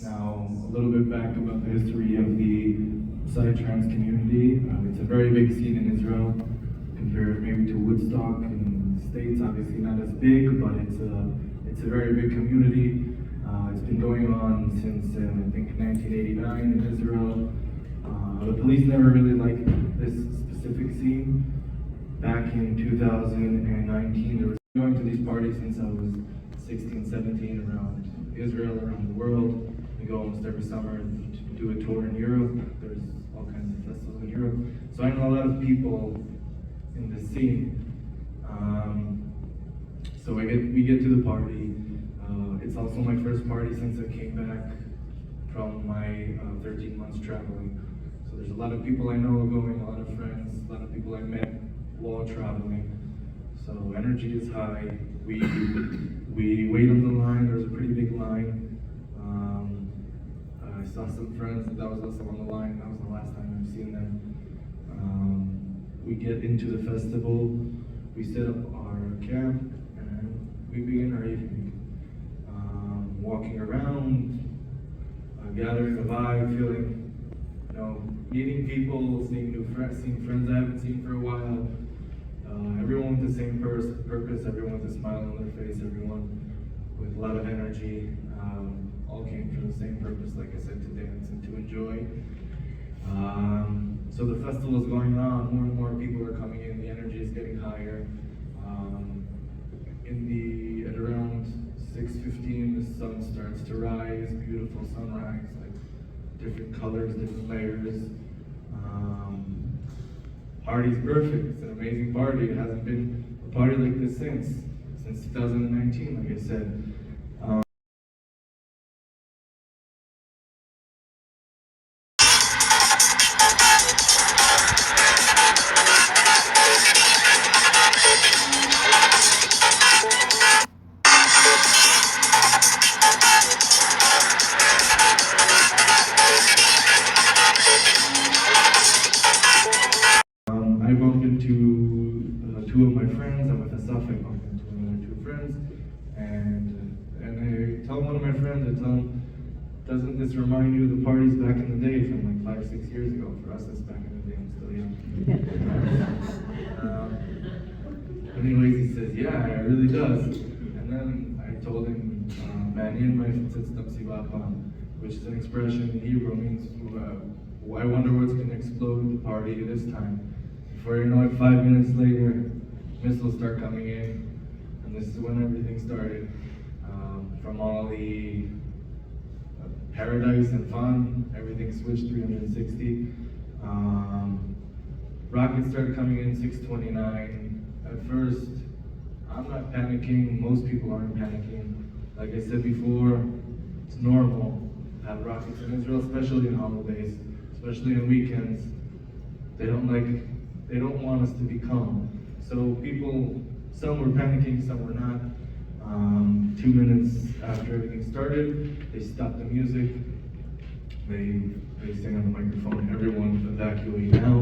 Now, a little bit back about the history of the psytrance community. It's a very big scene in Israel, compared maybe to Woodstock in the States. Obviously not as big, but it's a very big community. It's been going on since I think 1989 in Israel. The police never really liked this specific scene. Back in 2019, there was going to these parties since I was 16, 17 around Israel, around the world. We go almost every summer to do a tour in Europe. There's all kinds of festivals in Europe. So I know a lot of people in the scene. So we get to the party. It's also my first party since I came back from my 13 months traveling. So there's a lot of people I know going, a lot of friends, a lot of people I met while traveling. So energy is high. We wait on the line. There's a pretty big line. I saw some friends that was also on the line. That was the last time I've seen them. We get into the festival. We set up our camp and we begin our evening. Walking around, gathering a vibe, feeling, meeting people, seeing new friends, seeing friends I haven't seen for a while. Everyone with the same purpose, everyone with a smile on their face, everyone with a lot of energy, all came for the same purpose, like I said, to dance and to enjoy. So the festival is going on, more and more people are coming in, the energy is getting higher. At around 6:15, the sun starts to rise, beautiful sunrise, like different colors, different layers. Party's perfect. It's an amazing party. It hasn't been a party like this since 2019, like I said. I bumped into two of my friends. I'm with Asaf. I bumped into another two friends, and I tell one of my friends, I tell him, doesn't this remind you of the parties back in the day from like 5-6 years ago? For us, it's back in the day. I'm still young. Anyways, he says, yeah, it really does. And then I told him, which is an expression in Hebrew, means, I wonder what's going to explode the party this time. Before you know it, 5 minutes later, missiles start coming in, and this is when everything started. From all the paradise and fun, everything switched 360. Rockets started coming in 6:29. At first, I'm not panicking, most people aren't panicking. Like I said before, it's normal to have rockets in Israel, especially in holidays, especially on weekends. They don't want us to be calm. So people, some were panicking, some were not. 2 minutes after everything started, they stopped the music. They sang on the microphone, everyone evacuate now.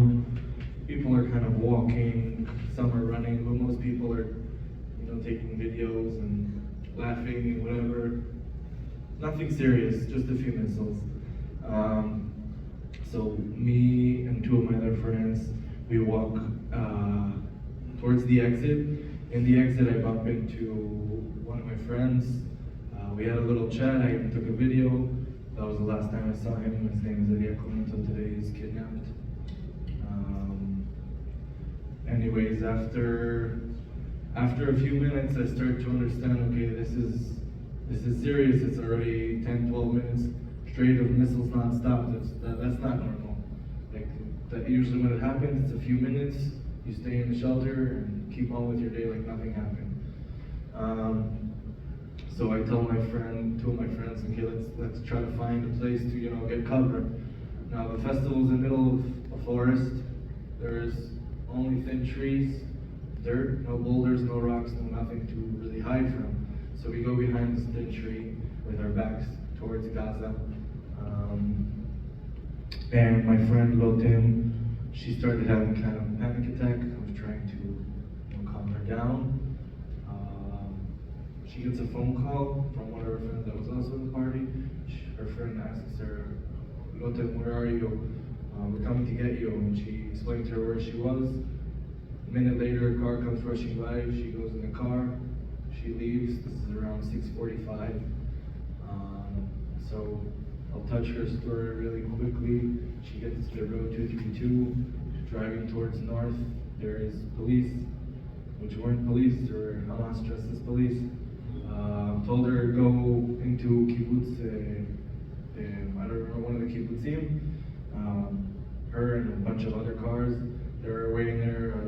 People are kind of walking, some are running, but most people are, taking videos and laughing and whatever. Nothing serious, just a few missiles. So me and two of my other friends, we walk towards the exit. In the exit, I bump into one of my friends. We had a little chat. I even took a video. That was the last time I saw him. His name is Eliyahu. Until today, he's kidnapped. Anyways, after a few minutes, I start to understand. Okay, this is serious. It's already 10-12 minutes straight of missiles non-stop. That's not normal. Like that. Usually, when it happens, it's a few minutes. You stay in the shelter and keep on with your day like nothing happened. So I tell two of my friends, okay, let's try to find a place to get cover. Now the festival's in the middle of a forest. There's only thin trees, dirt, no boulders, no rocks, no nothing to really hide from. So we go behind this thin tree with our backs towards Gaza. And my friend Lotem, she started having kind of a panic attack. I was trying to calm her down. She gets a phone call from one of her friends that was also in the party. her friend asks her, Lotte, where are you? We're coming to get you. And she explained to her where she was. A minute later, a car comes rushing by. She goes in the car. She leaves. This is around 6:45. So I'll touch her story really quickly. She gets to the road 232, driving towards north. There is police, which weren't police, or Hamas dressed as police. Told her to go into kibbutz, I don't remember, one of the kibbutzim. Her and a bunch of other cars. They were waiting there. A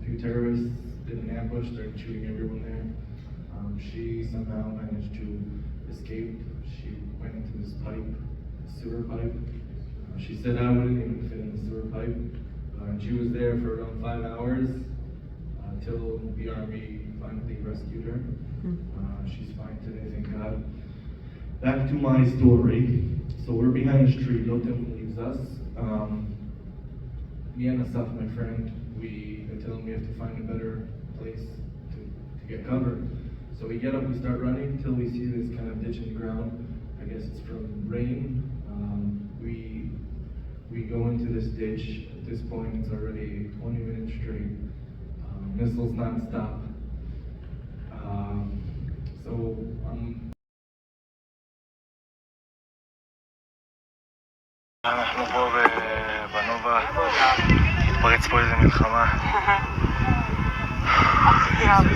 few terrorists did an ambush, started shooting everyone there. She somehow managed to escape. She went into this pipe, sewer pipe. She said I wouldn't even fit in the sewer pipe. And she was there for around 5 hours until the army finally rescued her. She's fine today, thank God. Back to my story. So we're behind the street. Lotem leaves us. Me and Asaf, my friend, they tell him we have to find a better place to get cover. So we get up, we start running until we see this kind of ditch in the ground. I guess it's from rain. We go into this ditch. At this point, it's already 20 minutes straight. Missiles non-stop. So אנחנו פה בנובה, התפרץ פה איזה מלחמה.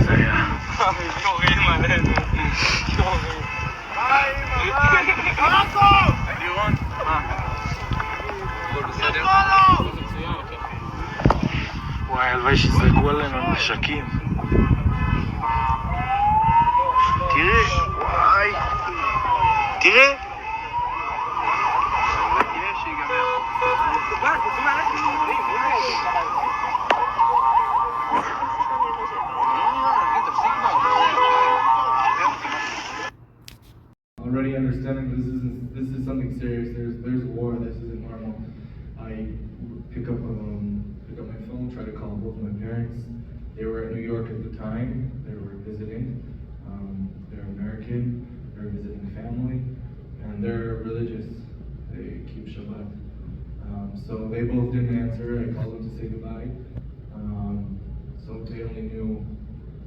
זה היה. יורים עלינו. יורים. לירון? וואי, הלוואי שיזרקו עלינו נשקים. תראה, וואי. תראה. Already understanding this is something serious. There's war. This isn't normal. I pick up my phone, try to call both my parents. They were at New York at the time. They were visiting. They're American. They're visiting family, and they're religious. They keep Shabbat. So they both didn't answer. I called them to say goodbye. So they only knew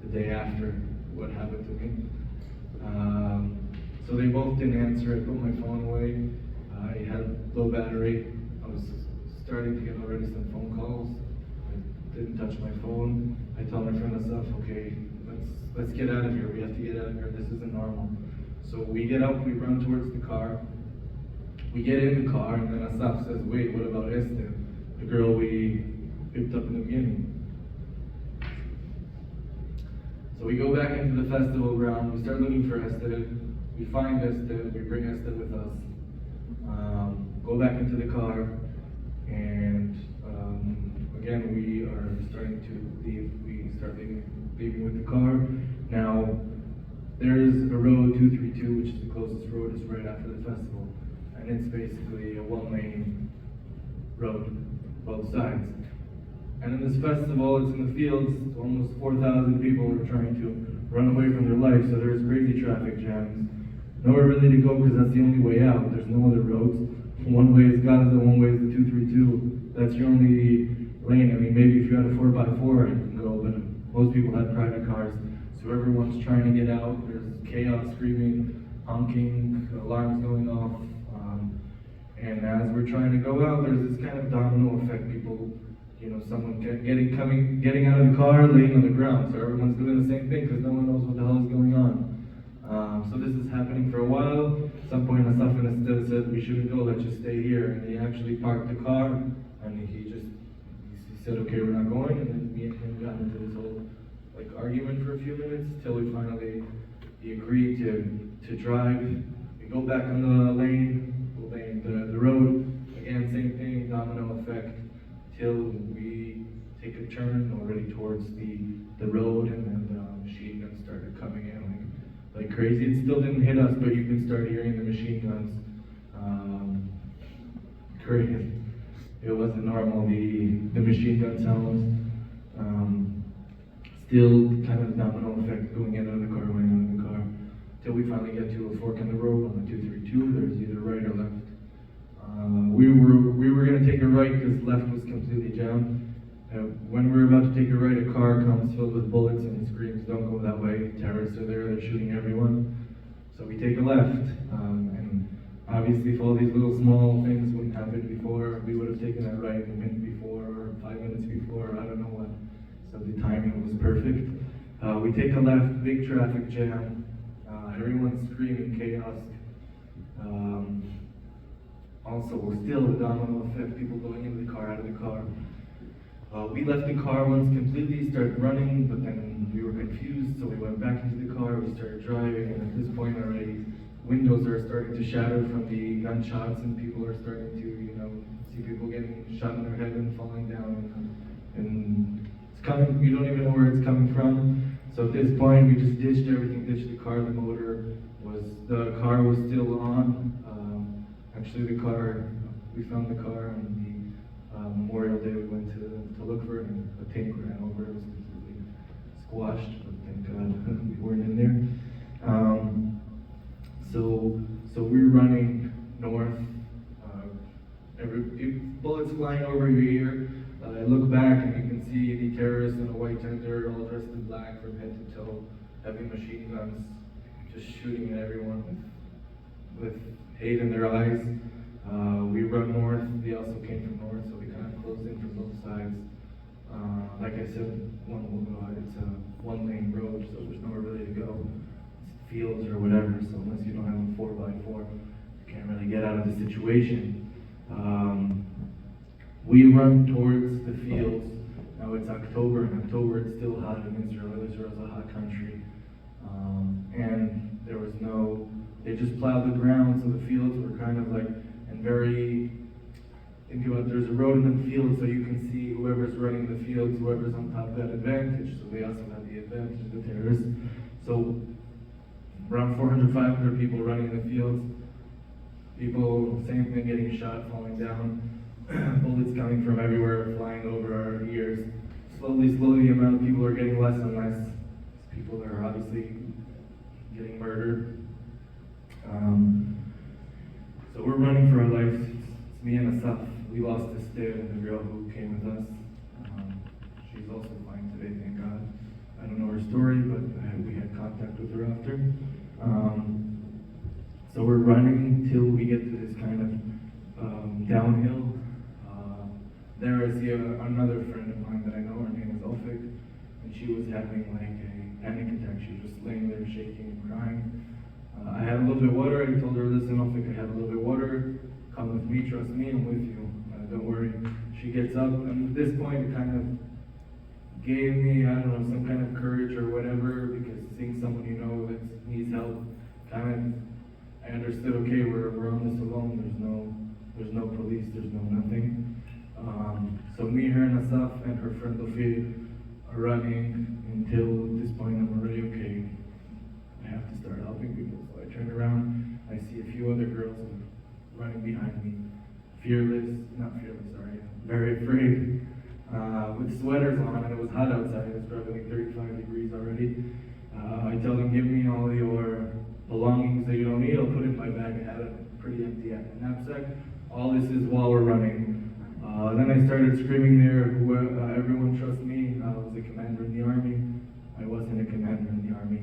the day after what happened to me. So they both didn't answer. I put my phone away. I had low battery. I was starting to get already some phone calls. I didn't touch my phone. I told my friend Asaf, okay, let's get out of here. We have to get out of here. This isn't normal. So we get up, we run towards the car. We get in the car, and then Asaf says, wait, what about Esther, the girl we picked up in the beginning? So we go back into the festival ground, we start looking for Esther, we find Esther, we bring Esther with us, go back into the car, and again we are starting to leave, we start leaving with the car. Now, there is a road 232, which is the closest road, is right after the festival. And it's basically a one-lane road, both sides. And in this festival, it's in the fields, almost 4,000 people are trying to run away from their life, so there's crazy traffic jams. Nowhere really to go because that's the only way out. There's no other roads. One way is Gaza, one way is the 232. That's your only lane. I mean, maybe if you had a 4x4, you can go, but most people had private cars. So everyone's trying to get out. There's chaos, screaming, honking, alarms going off. And as we're trying to go out, there's this kind of domino effect. People, someone getting out of the car, laying on the ground. So everyone's doing the same thing because no one knows what the hell is going on. So this is happening for a while. At some point, Asaf and Esther said, we shouldn't go, let's just stay here. And he actually parked the car, and he said, okay, we're not going. And then me and him got into this whole argument for a few minutes till he agreed to drive. We go back on the road, again, same thing, domino effect, till we take a turn already towards the road, and then the machine guns started coming in like crazy. It still didn't hit us, but you can start hearing the machine guns. Crazy. It wasn't normal, the machine gun sounds. Still kind of domino effect going in out of the car, going out of the car, till we finally get to a fork in the road on the 232. There's either right or left. We were gonna take a right because left was completely jammed. When we were about to take a right, a car comes filled with bullets and screams, "Don't go that way! Terrorists are there! They're shooting everyone!" So we take a left, and obviously if all these little small things wouldn't happen before, we would have taken that right a minute before or 5 minutes before, or I don't know what. So the timing was perfect. We take a left, big traffic jam, everyone's screaming, chaos. Also, still the domino effect, people going into the car, out of the car. We left the car once completely, started running, but then we were confused, so we went back into the car, we started driving, and at this point already, windows are starting to shatter from the gunshots, and people are starting to, see people getting shot in their head and falling down, and it's coming, you don't even know where it's coming from. So at this point, we just ditched everything, ditched the car, the car was still on. Actually, we found the car on the Memorial Day. We went to look for it, and a tank ran over. It was completely squashed, but thank God we weren't in there. So we're running north. Bullets flying over your ear. I look back and you can see the terrorists in a white tender, all dressed in black from head to toe, having machine guns, just shooting at everyone with hate in their eyes. We run north. They also came from north, so we kind of closed in from both sides. Like I said, it's a one-lane road, so there's nowhere really to go. It's fields or whatever, so unless you don't have a 4x4, you can't really get out of the situation. We run towards the fields. Now it's October. In October it's still hot in Israel. Israel's a hot country. And they just plowed the ground, so the fields were kind of like, think about there's a road in the field, so you can see whoever's running the fields, whoever's on top of that advantage. So they also have the advantage of the terrorists. So around 400, 500 people running in the fields. People, same thing, getting shot, falling down. Bullets coming from everywhere, flying over our ears. Slowly, the amount of people are getting less and less. People are obviously getting murdered. So we're running for our lives. It's me and Asaf. We lost Esther, the girl who came with us. She's also fine today, thank God. I don't know her story, but we had contact with her after. So we're running till we get to this kind of downhill. There I see another friend of mine that I know. Her name is Ofik, and she was having like a panic attack. She was just laying there shaking and crying. I had a little bit of water. I told her, "Listen, Ofik, I have a little bit of water. Come with me. Trust me. I'm with you. Don't worry." She gets up, and at this point, it kind of gave me, I don't know, some kind of courage or whatever, because seeing someone you know that needs help, I understood. Okay, we're on this alone. There's no police. There's no nothing. So me, her, and Asaf, and her friend Ophir are running until at this point I'm already okay. I have to start helping people. So I turn around, I see a few other girls running behind me. Very afraid, with sweaters on, and it was hot outside. It was probably like 35 degrees already. I tell them, "Give me all your belongings that you don't need. I'll put it in my bag." I had a pretty empty knapsack. All this is while we're running. Then I started screaming there, "Everyone trust me. I was a commander in the army." I wasn't a commander in the army.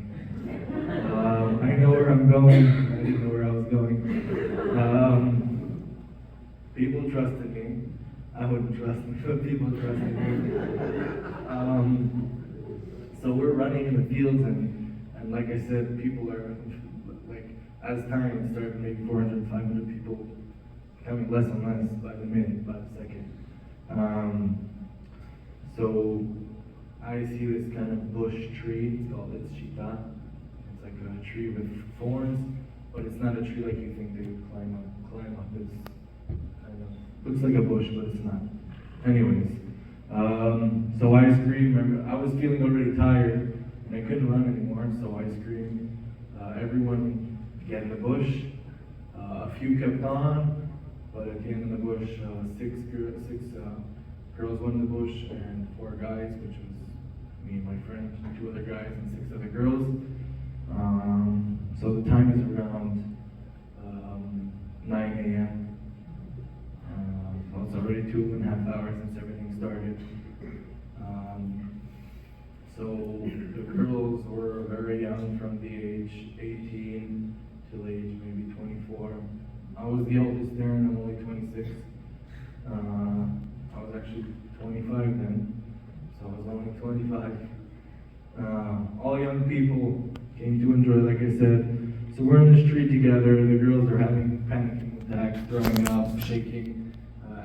I know where I'm going. I didn't know where I was going. People trusted me. I wouldn't trust them, but people trusted me. So we're running in the fields, and like I said, people are, like, as time started, maybe 400, 500 people becoming less and less by the minute, by the second. So I see this kind of bush tree. It's called shita. It's like a tree with thorns, but it's not a tree like you think they would climb up. It's kind of looks like a bush, but it's not. Anyways, so I screamed. I was feeling already tired, and I couldn't run anymore. So I screamed, "Everyone get in the bush." A few kept on, but at the end of the bush, six girls went in the bush, and 4 guys, which was me and my friend, 2 other guys, and 6 other girls. So the time is around 9 a.m. Well, it's already 2.5 hours since everything started. Um, so the girls were very young, from the age 18 till age maybe 24. I was the oldest there, and I'm only 26. I was actually 25 then, so I was only 25. All young people came to enjoy, like I said. So we're in the street together. The girls are having panicking attacks, throwing up, shaking.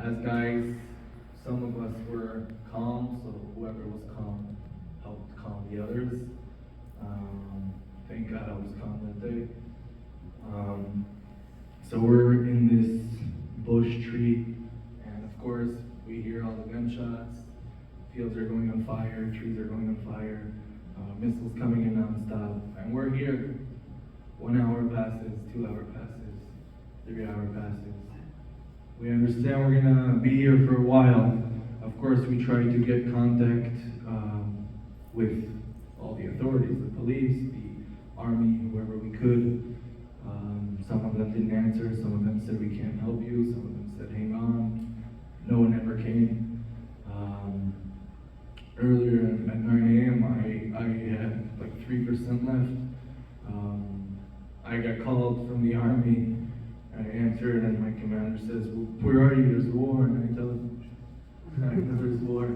As guys, some of us were calm, so whoever was calm helped calm the others. Thank God I was calm that day. So we're in this bush tree, and of course we hear all the gunshots. Fields are going on fire, trees are going on fire, missiles coming in nonstop, and we're here. 1 hour passes, 2 hour passes, 3 hour passes. We understand we're gonna be here for a while. Of course, we try to get contact with all the authorities, the police, the army, whoever we could. Some of them didn't answer, some of them said we can't help you, some of them said hang on. No one ever came. Earlier at 9 a.m., I had like 3% left. I got called from the army. I answered, and my commander says, well, where are you? There's war. And I tell him, there's war.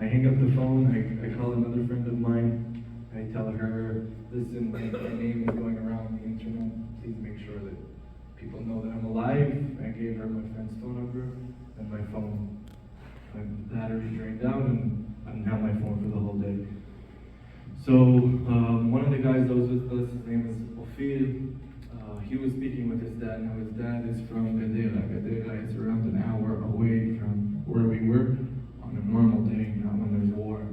I hang up the phone. I call another friend of mine. I tell her, listen, my name is going around the internet. Please make sure that people know that I'm alive. I gave her my friend's phone number and my phone. My battery drained out, and I didn't have my phone for the whole day. So one of the guys that was with us, his name is Ophir. He was speaking with his dad. Now his dad is from Gadera. Gadera is around an hour away from where we were on a normal day, not when there's war.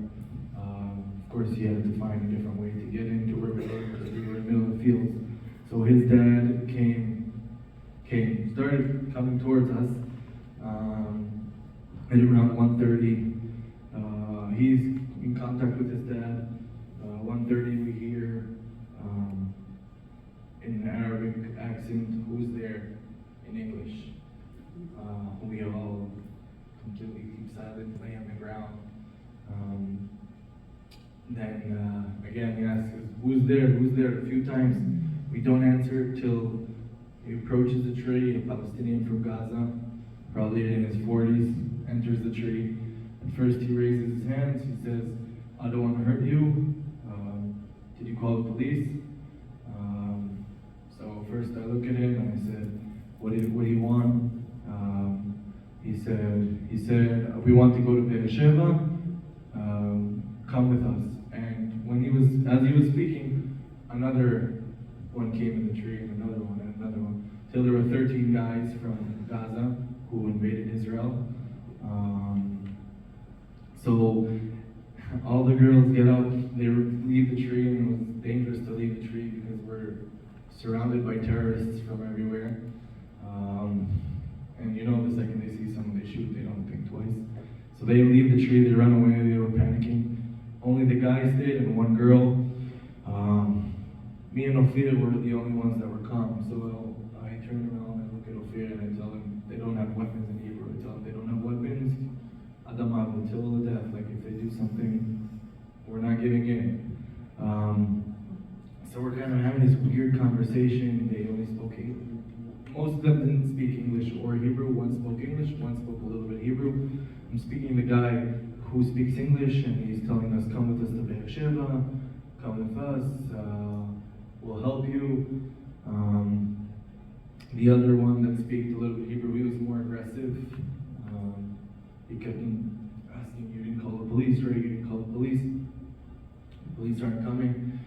Of course, he had to find a different way to get into where we were, because we were in the middle of the fields. So his dad started coming towards us at around 1:30. He's in contact with his dad. 1:30 we hear in an Arabic accent, who's there, in English. We all completely keep silent, lay on the ground. Then again he asks us, who's there, a few times. We don't answer till he approaches the tree. A Palestinian from Gaza, probably in his 40s, enters the tree. At first he raises his hands. He says, I don't want to hurt you. Did you call the police? So first I look at him and I said, what do you want? He said, we want to go to Beersheba. Come with us. And as he was speaking, another one came in the tree, and another one, and another one. Till there were 13 guys from Gaza who invaded Israel. So all the girls get up, they leave the tree, and it was dangerous to leave the tree because we're surrounded by terrorists from everywhere. And you know, the second they see someone they shoot, they don't think twice. So they leave the tree, they run away, they were panicking. Only the guys did, and one girl. Me and Ophir were the only ones that were calm. So I turn around and look at Ophir and I tell him they don't have weapons in Hebrew. I tell them they don't have weapons. Adamav, until the death. Like if they do something, we're not giving in. So we're kind of having this weird conversation. They only spoke English. Most of them didn't speak English or Hebrew. One spoke English, one spoke a little bit Hebrew. I'm speaking to the guy who speaks English, and he's telling us, come with us to Beersheba, come with us, we'll help you. The other one that speaks a little bit Hebrew, he was more aggressive. He kept asking, you didn't call the police, right? You didn't call the police. The police aren't coming.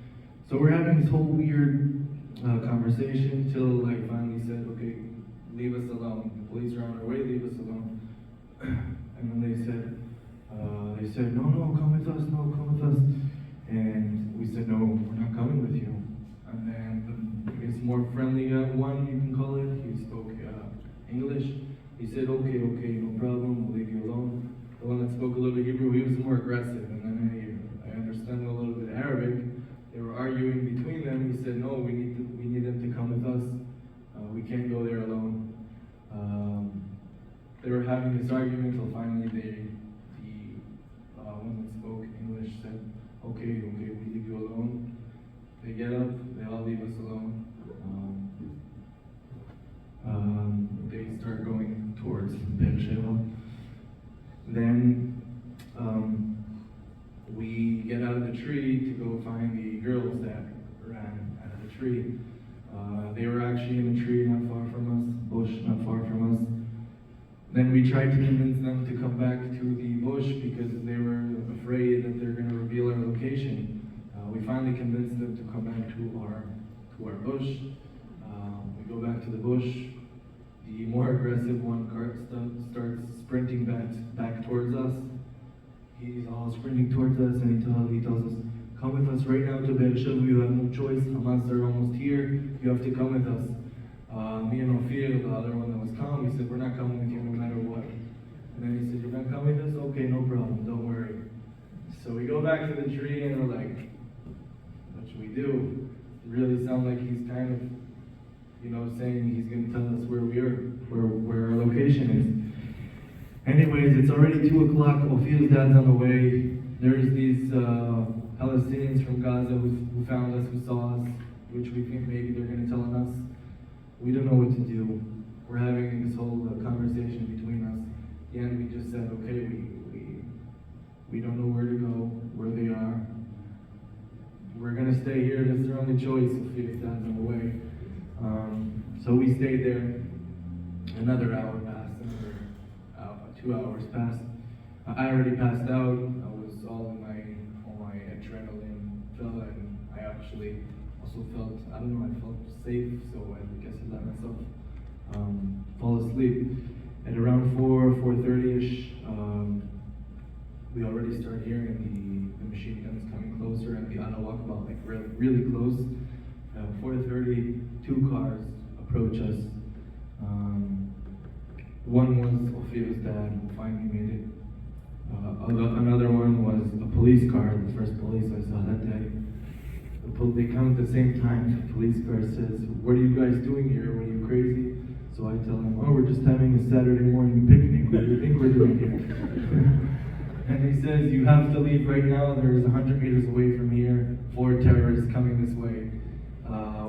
So we're having this whole weird conversation till I finally said, okay, leave us alone. The police are on their way, leave us alone. And then they said, no, come with us, no, come with us. And we said, no, we're not coming with you. And then I guess more friendly one, you can call it, he spoke English. He said, okay, no problem, we'll leave you alone. The one that spoke a little bit Hebrew, he was more aggressive. And then I understand a little bit Arabic. they were arguing between them. He said, no, we need them to come with us. We can't go there alone. They were having this argument until finally the one that spoke English said, okay, we leave you alone. They get up, they all leave us alone. They start going towards Beersheba. Then we get out of the tree to go find the girls that ran out of the tree. They were actually in a tree not far from us, bush not far from us. Then we tried to convince them to come back to the bush because they were afraid that they're going to reveal our location. We finally convinced them to come back to our bush. We go back to the bush. The more aggressive one starts sprinting back towards us. He's all sprinting towards us, and he tells us, come with us right now to Beersheba. You have no choice. Hamas are almost here. You have to come with us. Me and Ophir, the other one that was calm, we said, we're not coming with you no matter what. And then he said, you're not coming with us? Okay, no problem. Don't worry. So we go back to the tree, and we're like, what should we do? It really sounds like he's kind of, saying he's going to tell us where we are, where our location is. Anyways, it's already 2 o'clock. Ophir's dad's on the way. There's these Palestinians from Gaza who found us, who saw us, which we think maybe they're going to tell us. We don't know what to do. We're having this whole conversation between us. At the end, we just said, okay, we don't know where to go, where they are. We're going to stay here. That's their only choice. Ophir's dad's on the way. So we stayed there. Another hour passed, 2 hours passed. I already passed out. I was all my adrenaline fell, and I actually also felt, I felt safe, so I guess I let myself fall asleep. At around 4:30ish, we already start hearing the machine guns coming closer, and the Anawakba, like really close. 4:30, 2 cars approach us. One was Ophir's dad, who finally made it. Another one was a police car, the first police I saw that day. They come at the same time. The police car says, what are you guys doing here? Are you crazy? So I tell them, we're just having a Saturday morning picnic. What do you think we're doing here? And he says, you have to leave right now. There's 100 meters away from here, 4 terrorists coming this way.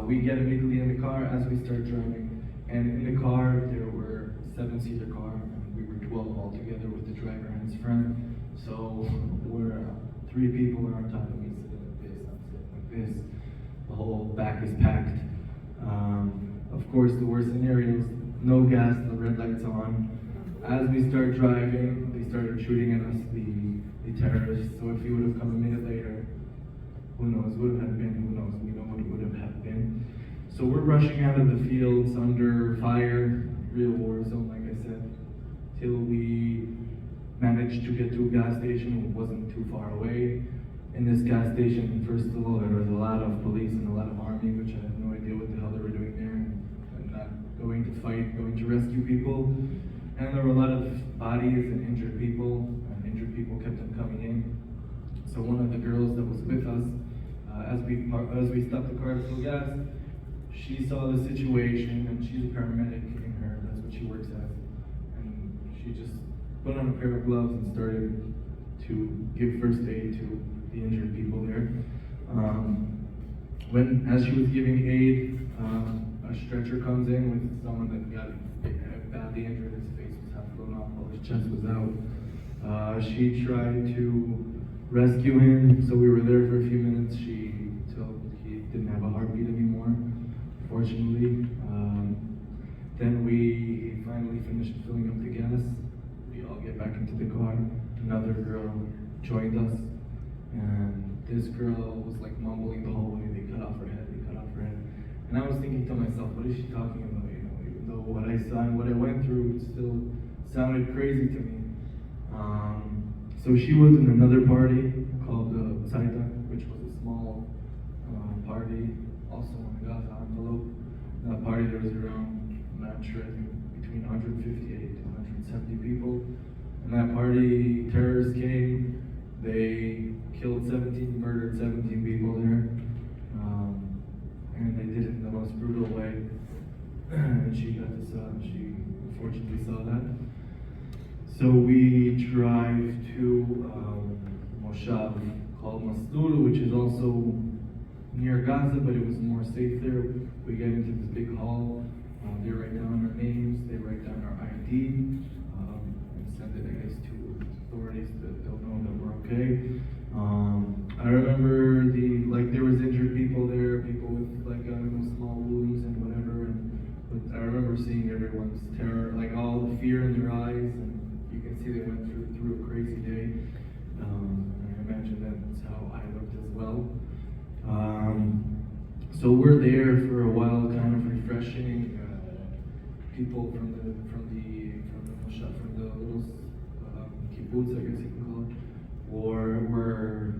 We get immediately in the car as we start driving. And in the car, there were 7-seater car, and we were 12 altogether with the driver and his friend. So we're 3 people are on top of me, sitting like this, I'm sitting like this. The whole back is packed. Of course, the worst scenarios, no gas, the red light's on. As we start driving, they started shooting at us, the terrorists. So if he would have come a minute later, who knows, would have been, who knows, we know what it would have been. So we're rushing out of the fields under fire, real war zone, like I said, till we managed to get to a gas station. It wasn't too far away. In this gas station, first of all, there was a lot of police and a lot of army, which I had no idea what the hell they were doing there, and not going to fight, going to rescue people. And there were a lot of bodies and injured people, and injured people kept on coming in. So one of the girls that was with us, as we stopped the car to fill gas, she saw the situation, and she's a paramedic in her, that's what she works as. And she just put on a pair of gloves and started to give first aid to the injured people there. As she was giving aid, a stretcher comes in with someone that got badly injured. His face was half blown off, all his chest was out. She tried to rescue him, so we were there for a few minutes. Till he didn't have a heartbeat anymore, fortunately. Then we finally finished filling up the gas. We all get back into the car. Another girl joined us, and this girl was like mumbling the whole way. They cut off her head. And I was thinking to myself, what is she talking about? Even though what I saw and what I went through, it still sounded crazy to me. So she was in another party called Zaita, which was a small party, also on the Gaza envelope. In that party there was around, I'm not sure, I think between 158 to 170 people. In that party, terrorists came, they murdered 17 people there. and they did it in the most brutal way. And she unfortunately saw that. So we drive to Moshav called Maslul, which is also near Gaza, but it was more safe there. We get into this big hall. They write down our names, they write down our ID, and send it, I guess, to authorities that don't know that we're okay. I remember there was injured people there, people with small wounds and whatever. But I remember seeing everyone's terror, all the fear in their eyes, and you can see they went through a crazy day. And I imagine that's how I looked as well. So we're there for a while, kind of refreshing. People from the moshav, from the little kibbutz, I guess you can call it, were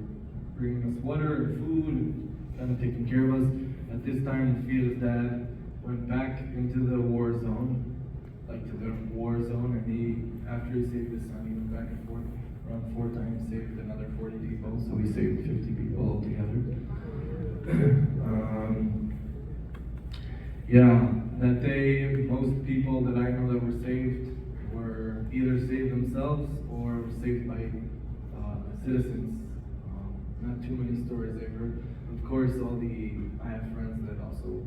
bringing us water and food, and kind of taking care of us. At this time, Fia's dad went back into the war zone, and after he saved his son, he went back and forth around 4 times, saved another 40 people, so we saved 50 people altogether. That day, most people that I know that were saved were either saved themselves or were saved by citizens. Not too many stories I've heard. Of course, I have friends that also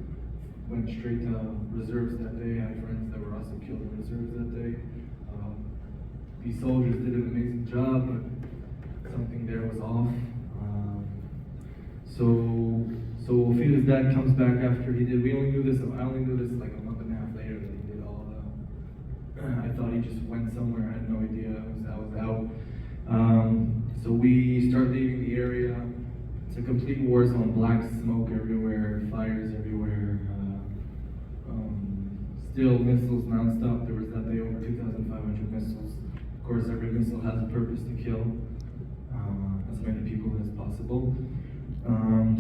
went straight to reserves that day. I have friends that were also killed in reserves that day. These soldiers did an amazing job, but something there was off. So Fia's dad comes back after he did. I only knew this like a month and a half later that he did all the. I thought he just went somewhere. I had no idea. I was out. So we start leaving the area. It's a complete war zone. Black smoke everywhere, fires everywhere. Still missiles nonstop. There was that day over 2,500 missiles. Of course, every missile has a purpose to kill as many people as possible.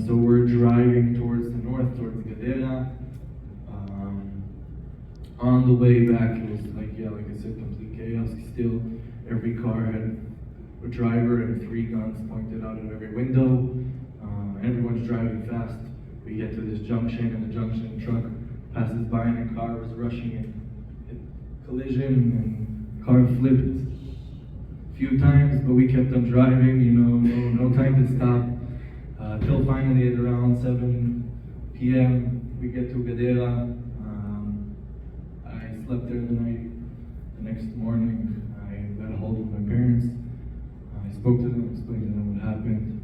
So we're driving towards the north, towards Gadera. On the way back, it was like I said, complete chaos. Still, every car had a driver and 3 guns pointed out of every window. Everyone's driving fast. We get to this junction, and the junction truck passes by, and a car was rushing in. Collision, and car flipped a few times, but we kept on driving. No time to stop. Till finally at around 7 p.m. we get to Gadera. I slept there the night. The next morning I got a hold of my parents. I spoke to them, explained to them what happened.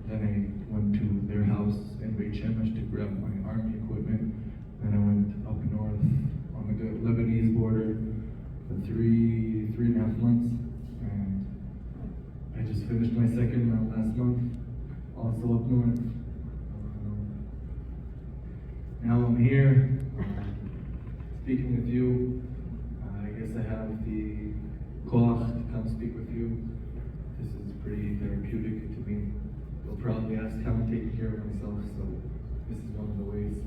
Then I went to their house in Beit Shemesh to grab my army equipment. Then I went up north on the Lebanese border for 3.5 months. And I just finished my second round last month. Also up north. Now I'm here speaking with you. I guess I have the koach to come speak with you. This is pretty therapeutic to me. You'll probably ask how I'm taking care of myself, so this is one of the ways.